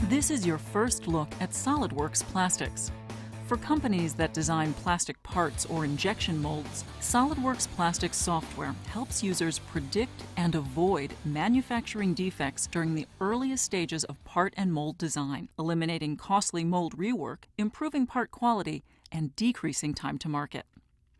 This is your first look at SolidWorks Plastics. For companies that design plastic parts or injection molds, SolidWorks Plastics software helps users predict and avoid manufacturing defects during the earliest stages of part and mold design, eliminating costly mold rework, improving part quality, and decreasing time to market.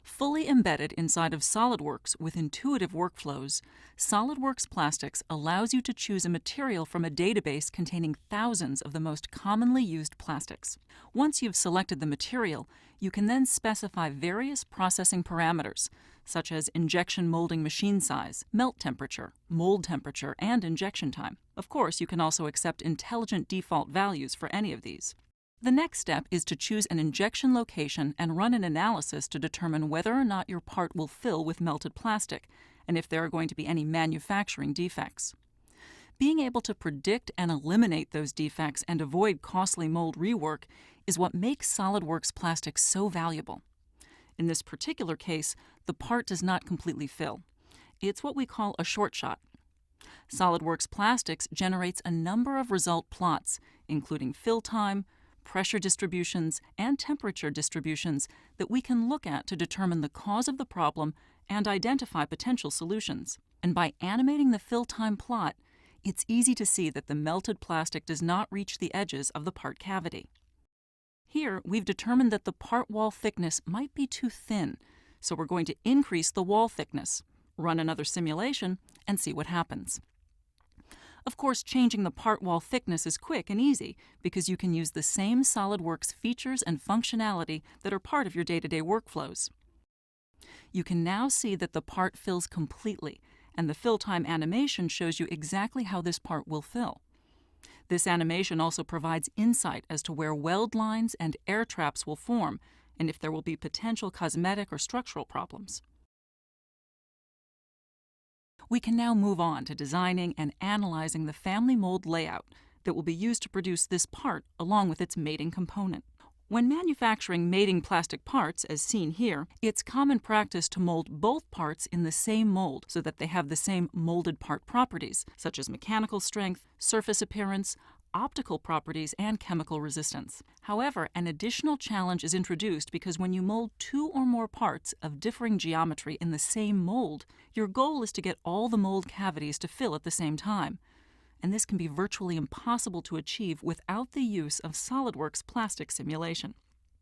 Fully embedded inside of SolidWorks with intuitive workflows, SolidWorks Plastics allows you to choose a material from a database containing thousands of the most commonly used plastics. Once you've selected the material, you can then specify various processing parameters, such as injection molding machine size, melt temperature, mold temperature, and injection time. Of course, you can also accept intelligent default values for any of these. The next step is to choose an injection location and run an analysis to determine whether or not your part will fill with melted plastic and if there are going to be any manufacturing defects. Being able to predict and eliminate those defects and avoid costly mold rework is what makes SolidWorks Plastics so valuable. In this particular case, the part does not completely fill. It's what we call a short shot. SolidWorks Plastics generates a number of result plots, including fill time, pressure distributions, and temperature distributions that we can look at to determine the cause of the problem and identify potential solutions. And by animating the fill time plot, it's easy to see that the melted plastic does not reach the edges of the part cavity. Here, we've determined that the part wall thickness might be too thin, so we're going to increase the wall thickness, run another simulation, and see what happens. Of course, changing the part wall thickness is quick and easy because you can use the same SolidWorks features and functionality that are part of your day-to-day workflows. You can now see that the part fills completely, and the fill time animation shows you exactly how this part will fill. This animation also provides insight as to where weld lines and air traps will form, and if there will be potential cosmetic or structural problems. We can now move on to designing and analyzing the family mold layout that will be used to produce this part along with its mating component. When manufacturing mating plastic parts, as seen here, it's common practice to mold both parts in the same mold so that they have the same molded part properties, such as mechanical strength, surface appearance, optical properties, and chemical resistance. However, an additional challenge is introduced because when you mold two or more parts of differing geometry in the same mold, your goal is to get all the mold cavities to fill at the same time. And this can be virtually impossible to achieve without the use of SolidWorks plastic simulation.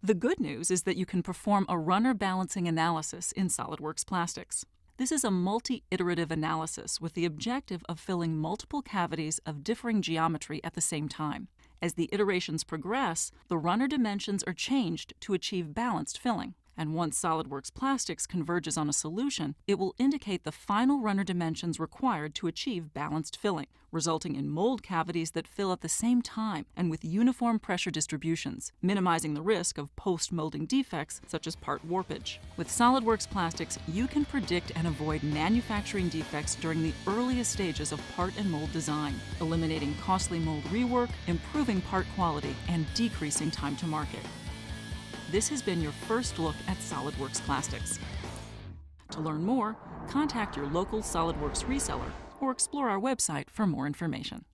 The good news is that you can perform a runner balancing analysis in SolidWorks Plastics. This is a multi-iterative analysis with the objective of filling multiple cavities of differing geometry at the same time. As the iterations progress, the runner dimensions are changed to achieve balanced filling. And once SolidWorks Plastics converges on a solution, it will indicate the final runner dimensions required to achieve balanced filling, resulting in mold cavities that fill at the same time and with uniform pressure distributions, minimizing the risk of post-molding defects such as part warpage. With SolidWorks Plastics, you can predict and avoid manufacturing defects during the earliest stages of part and mold design, eliminating costly mold rework, improving part quality, and decreasing time to market. This has been your first look at SolidWorks Plastics. To learn more, contact your local SolidWorks reseller or explore our website for more information.